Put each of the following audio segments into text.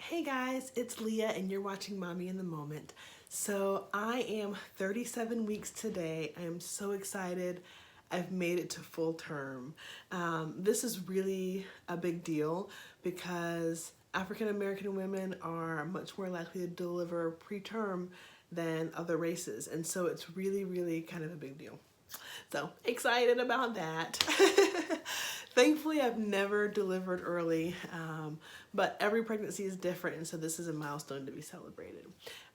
Hey guys, it's Leah and you're watching Mommy in the Moment. So I am 37 weeks today. I am so excited. I've made it to full term. This is really a big deal because African American women are much more likely to deliver preterm than other races. And so it's really kind of a big deal. So excited about that. Thankfully, I've never delivered early, but every pregnancy is different, and so this is a milestone to be celebrated.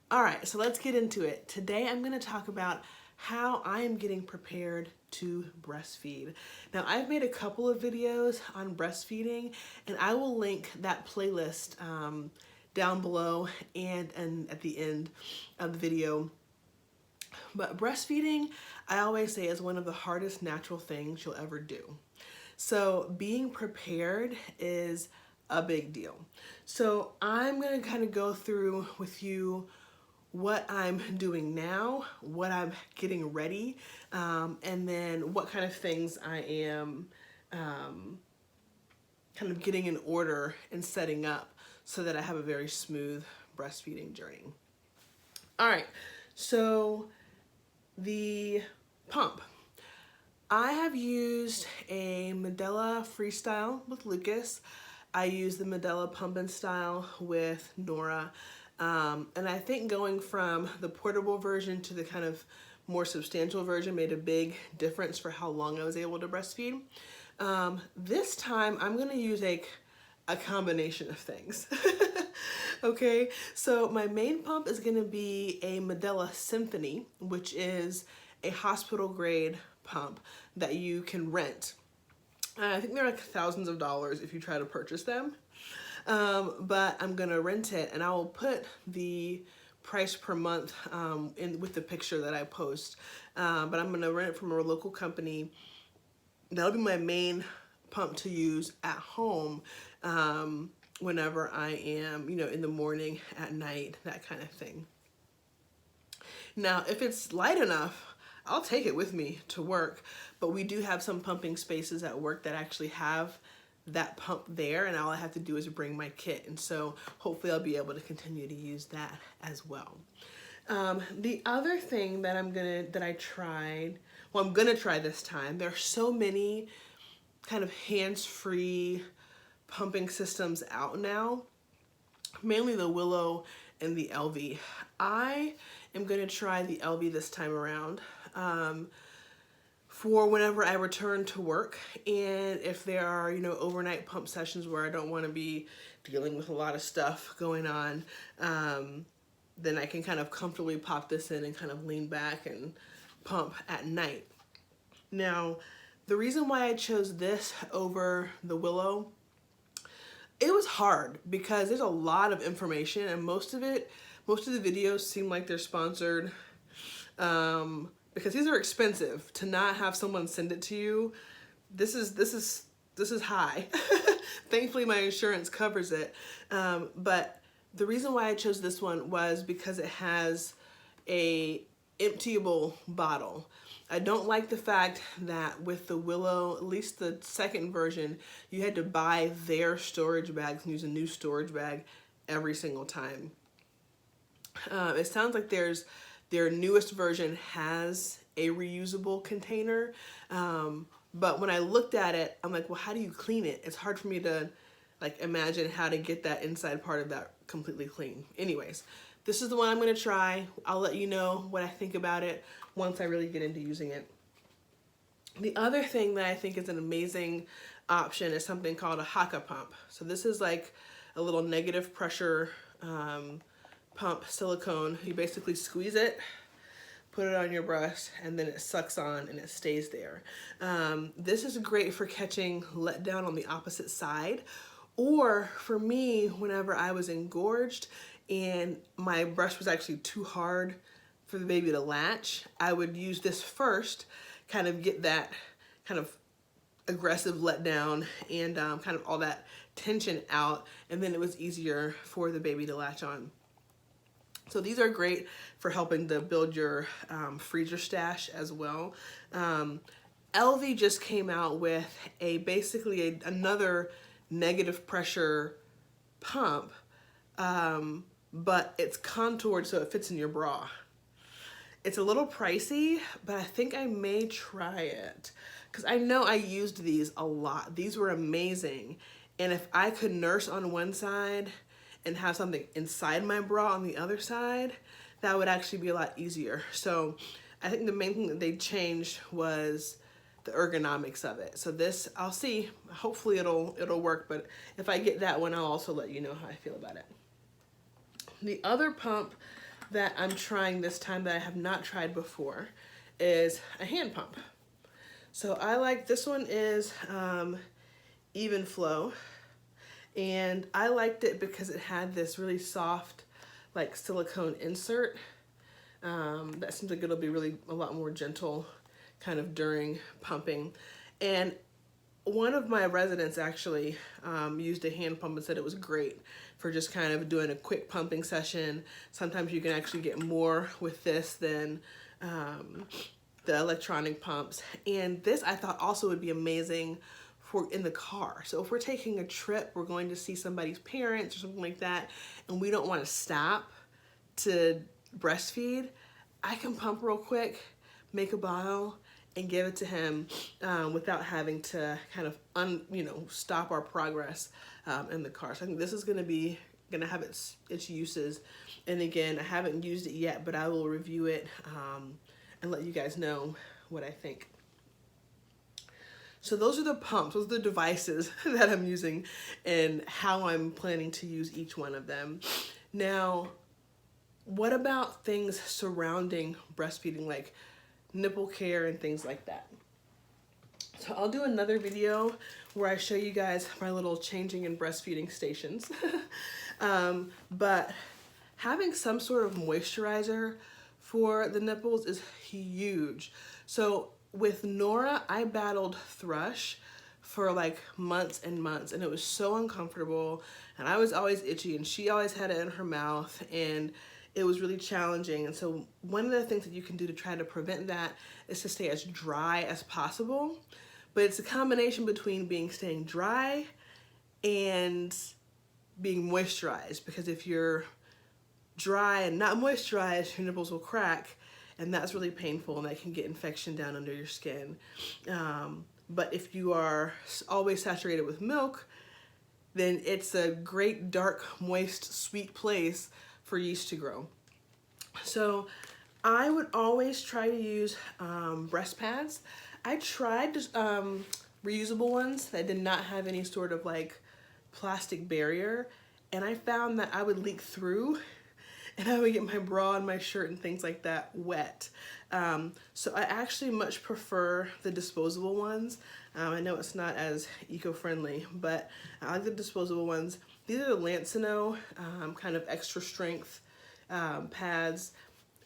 All right, so let's get into it. Today, I'm going to talk about how I am getting prepared to breastfeed. Now, I've made a couple of videos on breastfeeding, and I will link that playlist down below and at the end of the video. But breastfeeding, I always say, is one of the hardest natural things you'll ever do. So being prepared is a big deal. So I'm going to kind of go through with you what I'm doing now, what I'm getting ready, and then what kind of things I am kind of getting in order and setting up so that I have a very smooth breastfeeding journey. All right, so the pump. I have used a Medela Freestyle with Lucas. I use the Medela Pump and Style with Nora. And I think going from the portable version to the kind of more substantial version made a big difference for how long I was able to breastfeed. This time I'm gonna use a combination of things. Okay, so my main pump is gonna be a Medela Symphony, which is a hospital grade pump that you can rent. I think they're like thousands of dollars if you try to purchase them. But I'm gonna rent it, and I will put the price per month in with the picture that I post. But I'm gonna rent it from a local company. That'll be my main pump to use at home whenever I am, in the morning, at night, that kind of thing. Now, if it's light enough, I'll take it with me to work, but we do have some pumping spaces at work that actually have that pump there, and all I have to do is bring my kit, and so hopefully I'll be able to continue to use that as well. The other thing that I'm gonna try this time, there are so many kind of hands-free pumping systems out now, mainly the Willow and the LV. I am gonna try the LV this time around. For whenever I return to work, and if there are overnight pump sessions where I don't want to be dealing with a lot of stuff going on, then I can kind of comfortably pop this in and kind of lean back and pump at night. Now, the reason why I chose this over the Willow, it was hard because there's a lot of information, and most of the videos seem like they're sponsored. Because these are expensive. To not have someone send it to you, this is high. Thankfully, my insurance covers it. But the reason why I chose this one was because it has a emptyable bottle. I don't like the fact that with the Willow, at least the second version, you had to buy their storage bags and use a new storage bag every single time. It sounds like their newest version has a reusable container, but when I looked at it, I'm like, well, how do you clean it? It's hard for me to imagine how to get that inside part of that completely clean. Anyways, this is the one I'm gonna try. I'll let you know what I think about it once I really get into using it. The other thing that I think is an amazing option is something called a Hakka Pump. So this is like a little negative pressure pump silicone. You basically squeeze it, put it on your breast, and then it sucks on and it stays there. This is great for catching letdown on the opposite side, or for me, whenever I was engorged and my breast was actually too hard for the baby to latch, I would use this first, kind of get that kind of aggressive letdown and kind of all that tension out, and then it was easier for the baby to latch on. So these are great for helping to build your freezer stash as well. LV just came out with basically another negative pressure pump but it's contoured so it fits in your bra. It's a little pricey, but I think I may try it because I know I used these a lot. These were amazing. And if I could nurse on one side and have something inside my bra on the other side, that would actually be a lot easier. So I think the main thing that they changed was the ergonomics of it. So this, I'll see, hopefully it'll work, but if I get that one, I'll also let you know how I feel about it. The other pump that I'm trying this time that I have not tried before is a hand pump. So I like, this one is Even Flow, and I liked it because it had this really soft like silicone insert that seems like it'll be really a lot more gentle kind of during pumping. And one of my residents actually used a hand pump and said it was great for just kind of doing a quick pumping session. Sometimes you can actually get more with this than the electronic pumps. And this I thought also would be amazing for in the car. So if we're taking a trip, we're going to see somebody's parents or something like that, and we don't want to stop to breastfeed, I can pump real quick, make a bottle, and give it to him without having to kind of stop our progress in the car. So I think this is gonna have its uses. And again, I haven't used it yet, but I will review it and let you guys know what I think. So those are the pumps, those are the devices that I'm using and how I'm planning to use each one of them. Now, what about things surrounding breastfeeding, like nipple care and things like that? So I'll do another video where I show you guys my little changing and breastfeeding stations. But having some sort of moisturizer for the nipples is huge. So with Nora, I battled thrush for like months and months, and it was so uncomfortable, and I was always itchy, and she always had it in her mouth, and it was really challenging. And so one of the things that you can do to try to prevent that is to stay as dry as possible. But it's a combination between staying dry and being moisturized, because if you're dry and not moisturized, your nipples will crack, and that's really painful, and that can get infection down under your skin. But if you are always saturated with milk, then it's a great dark, moist, sweet place for yeast to grow. So I would always try to use breast pads. I tried reusable ones that did not have any sort of like plastic barrier, and I found that I would leak through and I would get my bra and my shirt and things like that wet. So I actually much prefer the disposable ones. I know it's not as eco-friendly, but I like the disposable ones. These are the Lanolin kind of extra strength pads.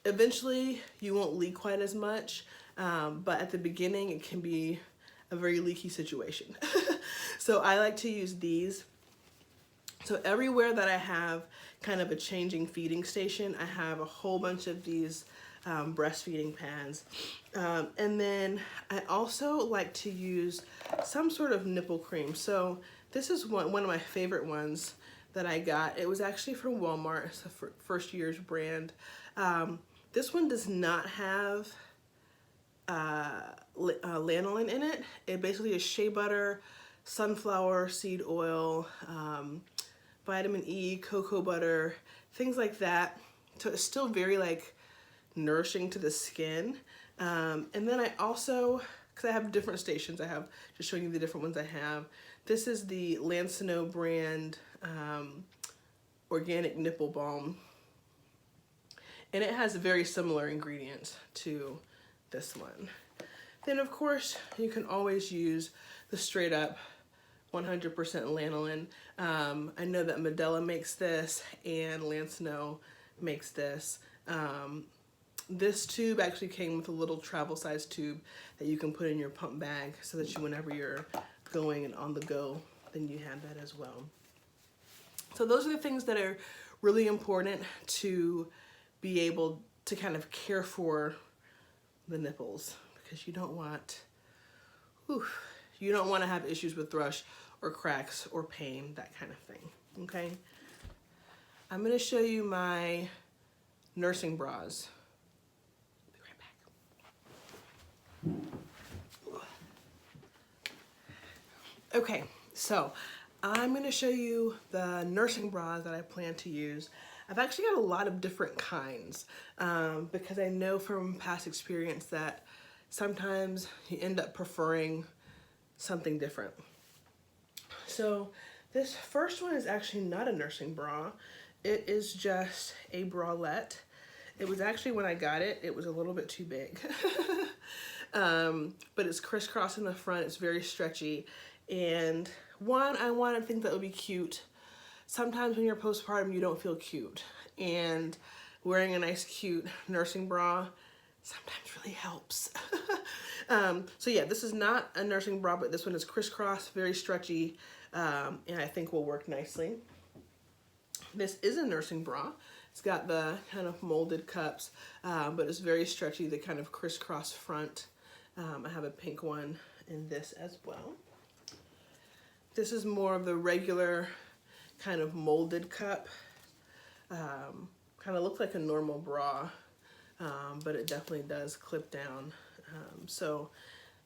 Eventually you won't leak quite as much, but at the beginning it can be a very leaky situation. So I like to use these. So everywhere that I have kind of a changing feeding station, I have a whole bunch of these breastfeeding pads. And then I also like to use some sort of nipple cream. So this is one of my favorite ones that I got. It was actually from Walmart. It's a first year's brand. This one does not have lanolin in it. It basically is shea butter, sunflower seed oil, vitamin E, cocoa butter, things like that. So it's still very like nourishing to the skin. And then I also, because I have different stations, I have just showing you the different ones I have. This is the Lanolin brand organic nipple balm. And it has very similar ingredients to this one. Then of course, you can always use the straight up 100% lanolin. I know that Medela makes this and Lanolin makes this. This tube actually came with a little travel size tube that you can put in your pump bag so that whenever you're going and on the go, then you have that as well. So those are the things that are really important to be able to kind of care for the nipples, because you don't want to have issues with thrush or cracks or pain, that kind of thing, okay? I'm gonna show you my nursing bras. Be right back. Okay, so I'm gonna show you the nursing bras that I plan to use. I've actually got a lot of different kinds because I know from past experience that sometimes you end up preferring something different. So this first one is actually not a nursing bra. It is just a bralette. It was actually, when I got it, it was a little bit too big. But it's crisscross in the front, it's very stretchy. And one, I wanted things that would be cute. Sometimes when you're postpartum, you don't feel cute. And wearing a nice, cute nursing bra sometimes really helps. So yeah, this is not a nursing bra, but this one is crisscross, very stretchy, and I think will work nicely. This is a nursing bra. It's got the kind of molded cups, but it's very stretchy, the kind of crisscross front. I have a pink one in this as well. This is more of the regular kind of molded cup. Kind of looks like a normal bra, but it definitely does clip down. So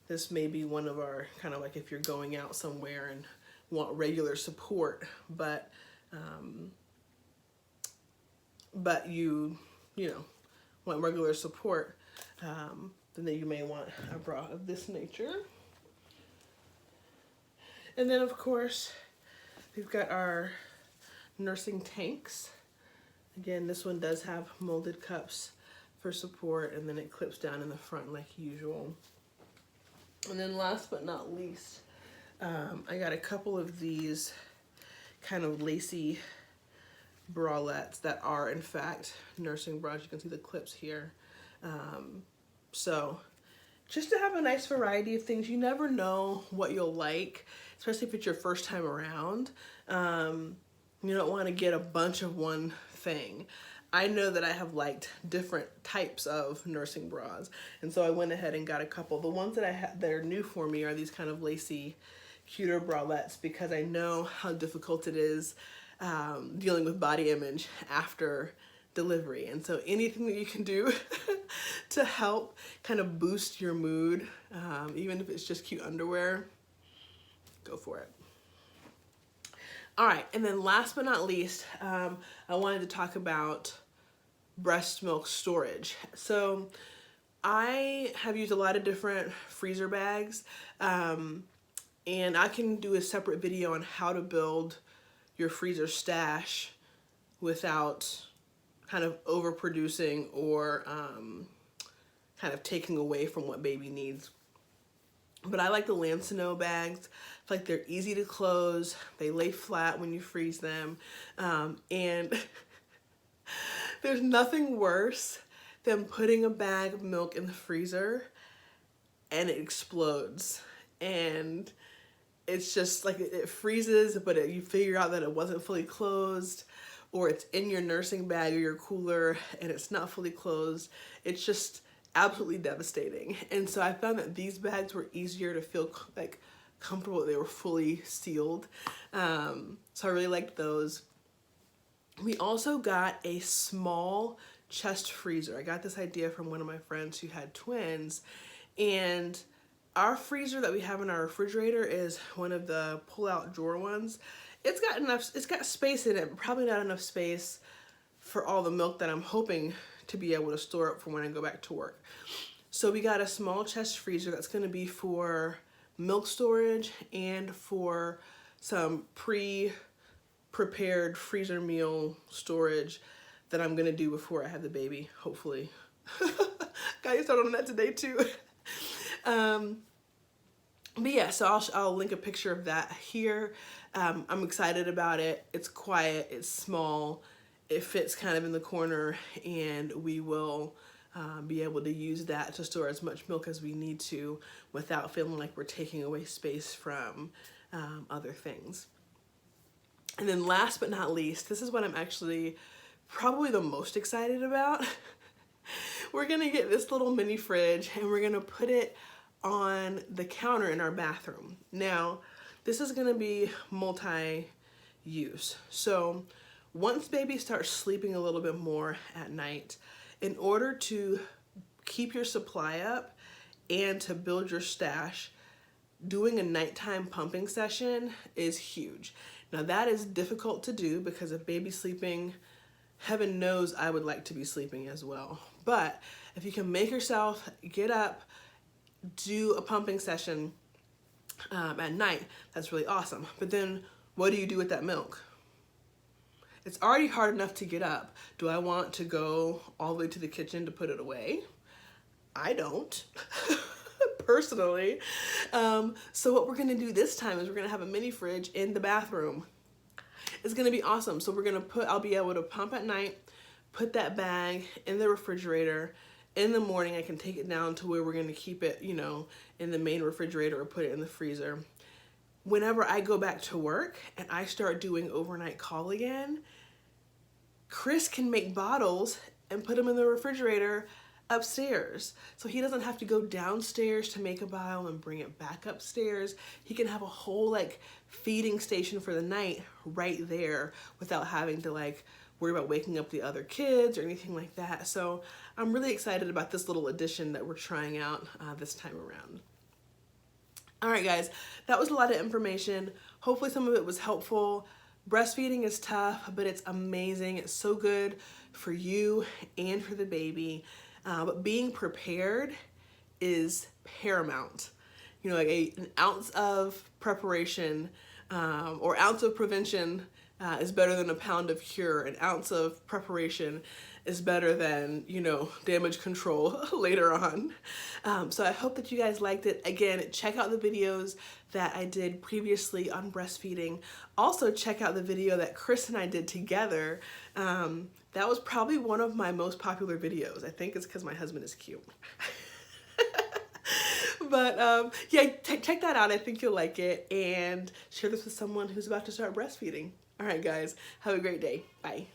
this may be one of our kind of like if you're going out somewhere and want regular support, but you know, want regular support, then you may want a bra of this nature. And then of course, we've got our nursing tanks. Again, this one does have molded cups for support, and then it clips down in the front like usual. And then last but not least, I got a couple of these kind of lacy bralettes that are in fact nursing bras. You can see the clips here. So just to have a nice variety of things. You never know what you'll like, especially if it's your first time around. You don't want to get a bunch of one thing. I know that I have liked different types of nursing bras, and so I went ahead and got a couple. The ones that I have that are new for me are these kind of lacy, cuter bralettes, because I know how difficult it is dealing with body image after delivery. And so anything that you can do to help kind of boost your mood, even if it's just cute underwear, go for it. All right, and then last but not least, I wanted to talk about breast milk storage. So I have used a lot of different freezer bags, and I can do a separate video on how to build your freezer stash without kind of overproducing or kind of taking away from what baby needs. But I like the Lanolin bags. I feel like they're easy to close. They lay flat when you freeze them. And there's nothing worse than putting a bag of milk in the freezer and it explodes. And it's just like it freezes, but you figure out that it wasn't fully closed, or it's in your nursing bag or your cooler and it's not fully closed. It's just absolutely devastating. And so I found that these bags were easier to feel like comfortable. They were fully sealed. So I really liked those. We also got a small chest freezer. I got this idea from one of my friends who had twins, and our freezer that we have in our refrigerator is one of the pull-out drawer ones. It's got space in it, but probably not enough space for all the milk that I'm hoping to be able to store up for when I go back to work. So we got a small chest freezer that's going to be for milk storage and for some pre-prepared freezer meal storage that I'm going to do before I have the baby, hopefully. Got you started on that today too. But yeah, so I'll link a picture of that here. I'm excited about it. It's quiet, it's small, it fits kind of in the corner, and we will be able to use that to store as much milk as we need to without feeling like we're taking away space from other things. And then last but not least, this is what I'm actually probably the most excited about. We're gonna get this little mini fridge and we're gonna put it on the counter in our bathroom. Now, this is gonna be multi-use. So once baby starts sleeping a little bit more at night, in order to keep your supply up and to build your stash, doing a nighttime pumping session is huge. Now that is difficult to do because if baby's sleeping, heaven knows I would like to be sleeping as well. But if you can make yourself get up, do a pumping session at night, that's really awesome. But then what do you do with that milk? It's already hard enough to get up. Do I want to go all the way to the kitchen to put it away? I don't. Personally. So what we're gonna do this time is we're gonna have a mini fridge in the bathroom. It's gonna be awesome. So we're gonna I'll be able to pump at night, put that bag in the refrigerator. In the morning, I can take it down to where we're gonna keep it, you know, in the main refrigerator or put it in the freezer. Whenever I go back to work and I start doing overnight call again, Chris can make bottles and put them in the refrigerator upstairs. So he doesn't have to go downstairs to make a bottle and bring it back upstairs. He can have a whole like feeding station for the night right there without having to like worry about waking up the other kids or anything like that. So I'm really excited about this little addition that we're trying out this time around. All right, guys, that was a lot of information. Hopefully some of it was helpful. Breastfeeding is tough, but it's amazing. It's so good for you and for the baby. But being prepared is paramount. You know, like an ounce of preparation or ounce of prevention is better than a pound of cure. An ounce of preparation is better than, you know, damage control later on. So I hope that you guys liked it. Again, check out the videos that I did previously on breastfeeding. Also check out the video that Chris and I did together. That was probably one of my most popular videos. I think it's because my husband is cute. But yeah, check that out. I think you'll like it, and share this with someone who's about to start breastfeeding. All right, guys, have a great day. Bye.